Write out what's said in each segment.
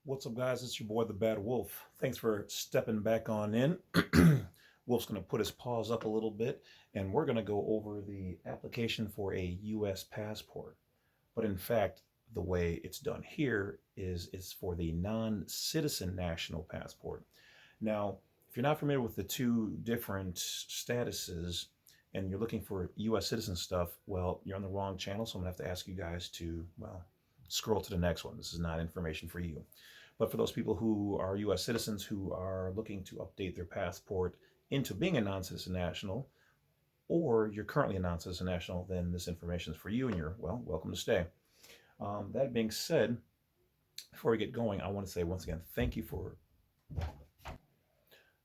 What's up, guys? It's your boy, the Badwolf. Thanks for stepping back on in. Wolf's going to put his paws up a little bit, and we're going to go over the application for a U.S. passport. But in fact, the way it's done here is it's for the non-citizen national passport. Now, if you're not familiar with the two different statuses and you're looking for U.S. citizen stuff, well, you're on the wrong channel, so I'm going to have to ask you guys to, well, scroll to the next one. This is not information for you. But for those people who are U.S. citizens who are looking to update their passport into being a non-citizen national, or you're currently a non-citizen national, then this information is for you and you're, well, welcome to stay. That being said, before we get going, I want to say once again, thank you for.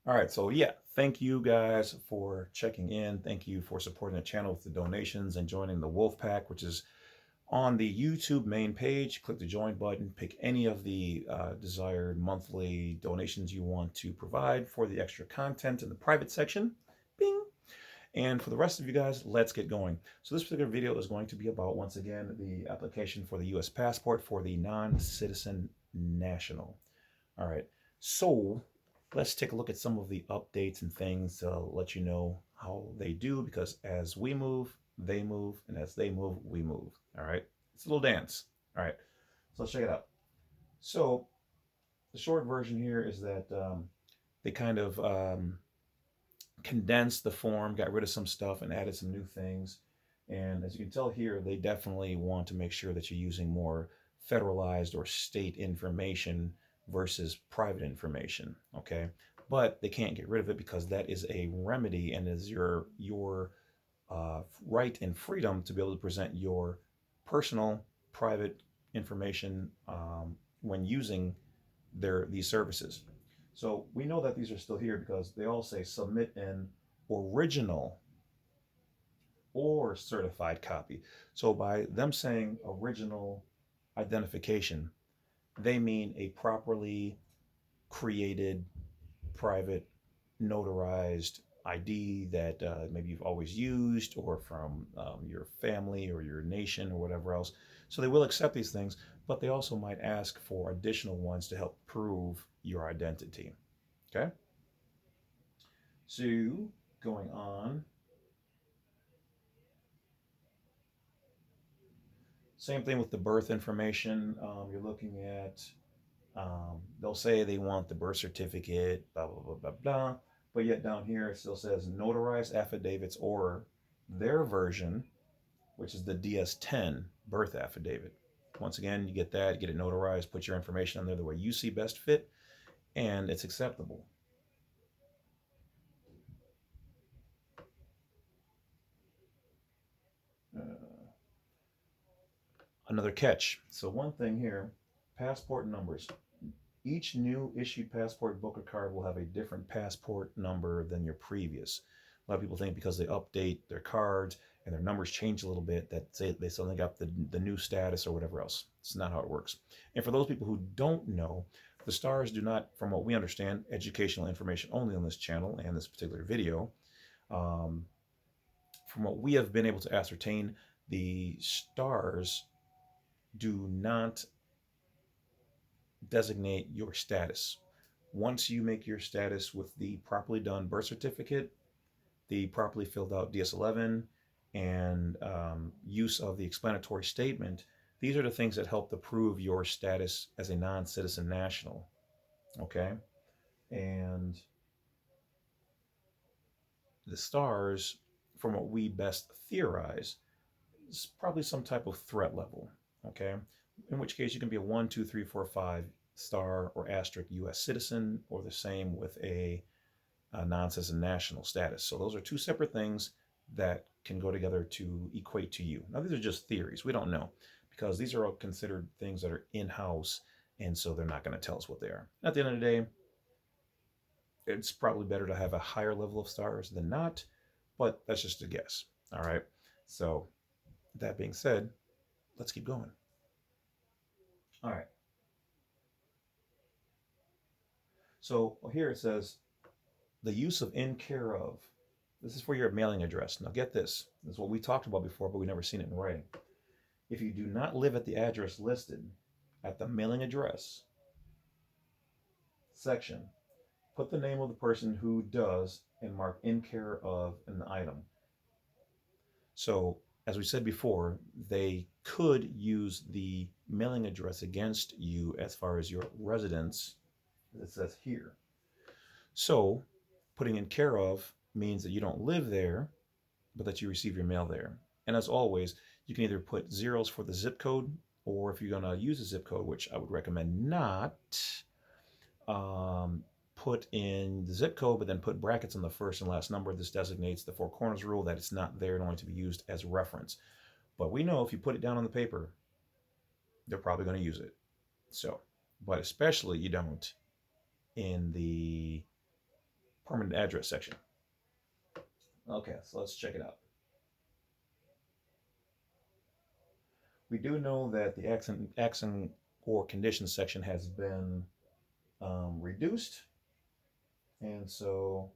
All right, so yeah, thank you guys for checking in. Thank you for supporting the channel with the donations and joining the Wolf Pack, which is on the YouTube main page. Click the join button, pick any of the desired monthly donations you want to provide for the extra content in the private section. Bing! And for the rest of you guys, let's get going. So this particular video is going to be about, once again, the application for the U.S. passport for the non-citizen national. All right, so let's take a look at some of the updates and things to let you know how they do, because as we move, they move, and as they move, we move. All right, it's a little dance. All right, so let's check it out. So the short version here is that they kind of condensed the form, got rid of some stuff, and added some new things. And as you can tell here, they definitely want to make sure that you're using more federalized or state information versus private information. Okay, but they can't get rid of it because that is a remedy and is your right and freedom to be able to present your personal, private information when using these services. So we know that these are still here because they all say submit an original or certified copy. So by them saying original identification, they mean a properly created, private, notarized ID that maybe you've always used, or from your family or your nation or whatever else. So they will accept these things, but they also might ask for additional ones to help prove your identity. Okay? So going on, same thing with the birth information. You're looking at, they'll say they want the birth certificate, blah, blah, blah, blah, blah. But yet down here it still says notarized affidavits or their version, which is the DS-10 birth affidavit. Once again, you get that, get it notarized, put your information on there the way you see best fit, and it's acceptable. Another catch. So one thing here, passport numbers. Each new issued passport book or card will have a different passport number than your previous. A lot of people think because they update their cards and their numbers change a little bit that they suddenly got the new status or whatever else. It's not how it works. And for those people who don't know, the stars do not, from what we understand, educational information only on this channel and this particular video. From what we have been able to ascertain, the stars do not designate your status. Once you make your status with the properly done birth certificate, the properly filled out DS-11, and use of the explanatory statement, these are the things that help to prove your status as a non-citizen national. Okay? And the stars, from what we best theorize, is probably some type of threat level. Okay? In which case you can be a 1, 2, 3, 4, 5 star or asterisk U.S. citizen, or the same with a non-citizen national status. So those are two separate things that can go together to equate to you. Now, these are just theories. We don't know, because these are all considered things that are in-house, and so they're not going to tell us what they are. At the end of the day, it's probably better to have a higher level of stars than not, but that's just a guess. All right. So that being said, let's keep going. All right. So here it says the use of in care of. This is for your mailing address. Now get this. This is what we talked about before, but we never seen it in writing. If you do not live at the address listed at the mailing address, section, put the name of the person who does and mark in care of an item. So, as we said before, they could use the mailing address against you as far as your residence, as it says here. So, putting in care of means that you don't live there, but that you receive your mail there. And as always, you can either put zeros for the zip code, or if you're going to use a zip code, which I would recommend not, put in the zip code, but then put brackets on the first and last number. This designates the four corners rule, that it's not there and only to be used as reference. But we know if you put it down on the paper, they're probably going to use it. So, but especially you don't in the permanent address section. Okay, so let's check it out. We do know that the accident or conditions section has been reduced. And so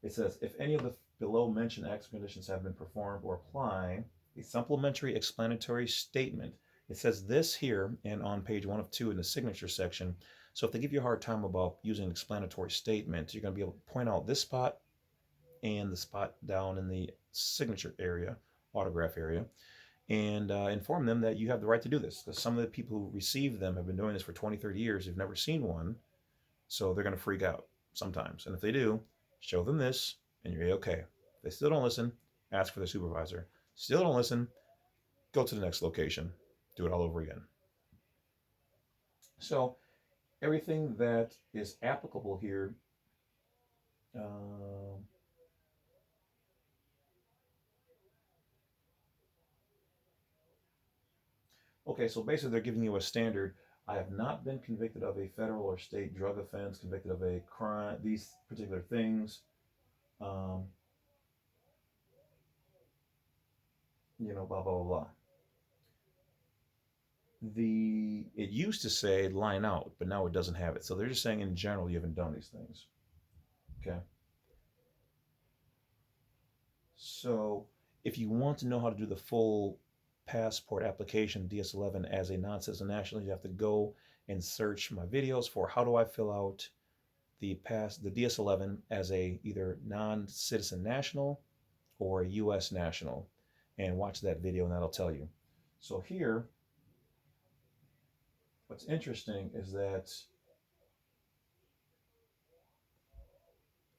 it says, if any of the below mentioned acts or conditions have been performed or apply, a supplementary explanatory statement. It says this here and on page 1 of 2 in the signature section. So if they give you a hard time about using an explanatory statement, you're going to be able to point out this spot and the spot down in the signature area, autograph area, and inform them that you have the right to do this. Because some of the people who receive them have been doing this for 20, 30 years. They've never seen one. So they're going to freak out sometimes. And if they do, show them this and you're okay. If they still don't listen, ask for the supervisor. Still don't listen, go to the next location. Do it all over again. So everything that is applicable here okay, so basically they're giving you a standard. I have not been convicted of a federal or state drug offense, convicted of a crime, these particular things. Blah, blah, blah, blah. It used to say line out, but now it doesn't have it. So they're just saying in general you haven't done these things. Okay. So if you want to know how to do the full passport application DS-11 as a non-citizen national, you have to go and search my videos for how do I fill out the DS-11 as a either non-citizen national or a US national, and watch that video and that'll tell you. So here, what's interesting is that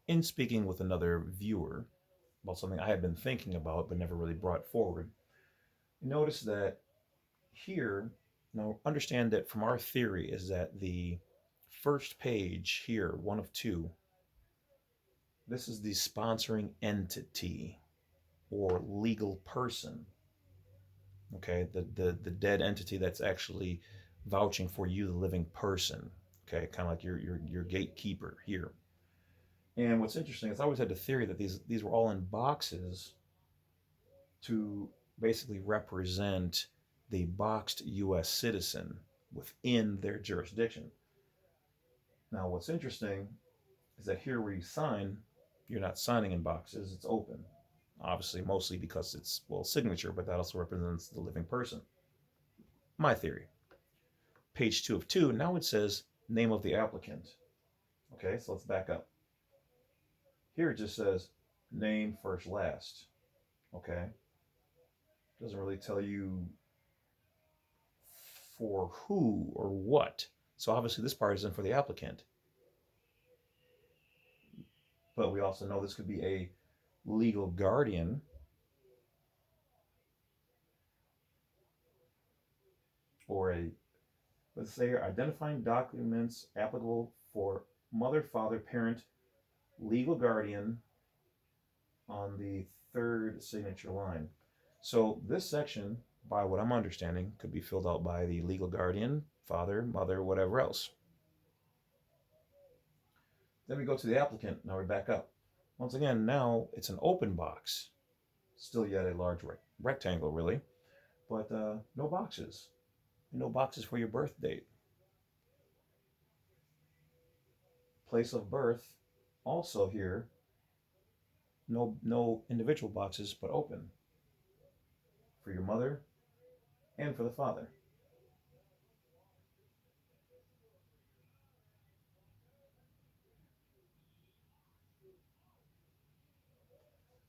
in speaking with another viewer about something I had been thinking about but never really brought forward, notice that here, now understand that from our theory is that the first page here, 1 of 2, this is the sponsoring entity or legal person. Okay, the dead entity that's actually vouching for you, the living person. Okay, kind of like your gatekeeper here. And what's interesting is I always had the theory that these were all in boxes to basically represent the boxed U.S. citizen within their jurisdiction. Now, what's interesting is that here where you sign, you're not signing in boxes, it's open. Obviously, mostly because it's, well, signature, but that also represents the living person. My theory. Page 2 of 2, now it says name of the applicant. Okay, so let's back up. Here it just says name first last. Okay, doesn't really tell you for who or what. So obviously this part isn't for the applicant. But we also know this could be a legal guardian or a, let's say, identifying documents applicable for mother, father, parent, legal guardian on the third signature line. So this section, by what I'm understanding, could be filled out by the legal guardian, father, mother, whatever else. Then we go to the applicant. Now we back up. Once again, now it's an open box. Still yet a large rectangle, really. But no boxes. No boxes for your birth date. Place of birth, also here. No individual boxes, but open. For your mother and for the father.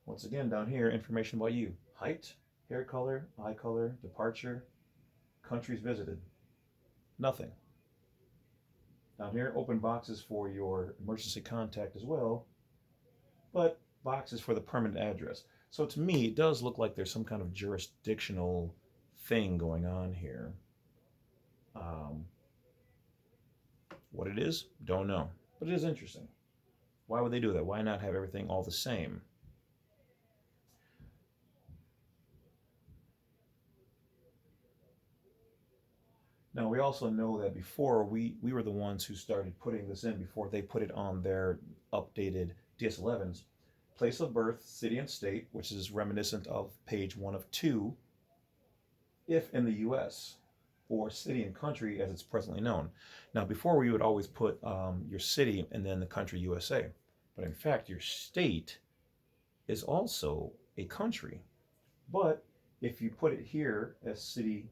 Once again, down here, information about you. Height, hair color, eye color, departure, countries visited. Nothing. Down here, open boxes for your emergency contact as well, but boxes for the permanent address. So to me, it does look like there's some kind of jurisdictional thing going on here. What it is, don't know. But it is interesting. Why would they do that? Why not have everything all the same? Now, we also know that before we were the ones who started putting this in before they put it on their updated DS-11s. Place of birth, city and state, which is reminiscent of page 1 of 2, if in the U.S., or city and country as it's presently known. Now, before we would always put your city and then the country USA. But in fact, your state is also a country. But if you put it here as city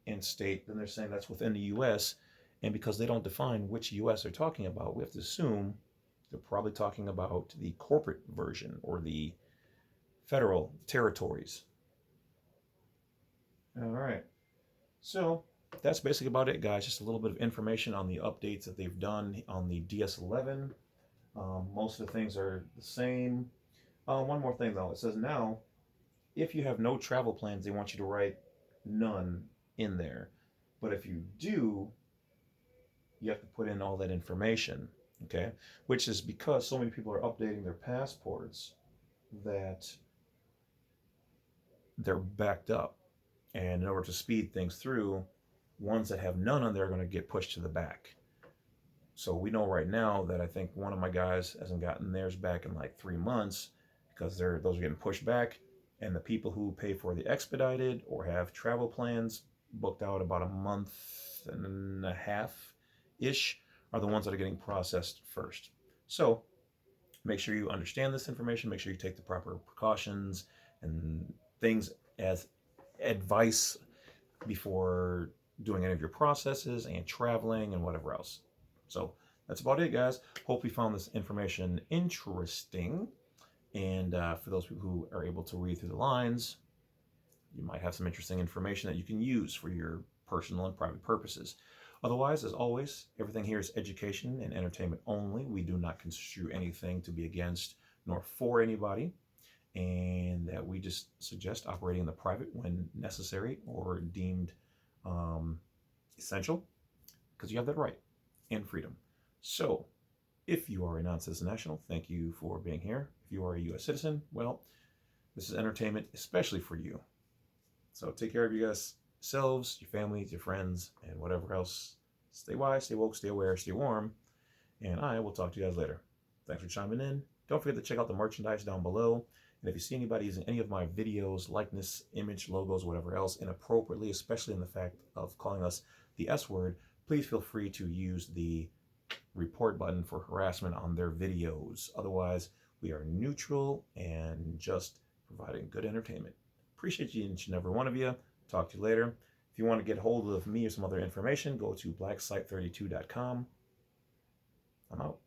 and state, then they're saying that's within the U.S. And because they don't define which U.S. they're talking about, we have to assume they're probably talking about the corporate version or the federal territories. All right. So that's basically about it, guys. Just a little bit of information on the updates that they've done on the DS-11. Most of the things are the same. One more thing, though. It says now, if you have no travel plans, they want you to write none in there. But if you do, you have to put in all that information, okay? Which is because so many people are updating their passports that they're backed up. And in order to speed things through, ones that have none on there are going to get pushed to the back. So we know right now that I think one of my guys hasn't gotten theirs back in like 3 months because those are getting pushed back. And the people who pay for the expedited or have travel plans booked out about a month and a half-ish are the ones that are getting processed first. So make sure you understand this information. Make sure you take the proper precautions and things as advice before doing any of your processes and traveling and whatever else. So that's about it, guys. Hope you found this information interesting. And for those people who are able to read through the lines, you might have some interesting information that you can use for your personal and private purposes. Otherwise, as always, everything here is education and entertainment only. We do not construe anything to be against nor for anybody. And that we just suggest operating in the private when necessary or deemed essential, because you have that right and freedom. So if you are a non-citizen national, thank you for being here. If you are a U.S. citizen, well, this is entertainment, especially for you. So take care of you guys, yourselves, your families, your friends, and whatever else. Stay wise, stay woke, stay aware, stay warm, and I will talk to you guys later. Thanks for chiming in. Don't forget to check out the merchandise down below. And if you see anybody using any of my videos, likeness, image, logos, whatever else, inappropriately, especially in the fact of calling us the S word, please feel free to use the report button for harassment on their videos. Otherwise, we are neutral and just providing good entertainment. Appreciate each and every one of you. Talk to you later. If you want to get hold of me or some other information, go to blacksite32.com. I'm out.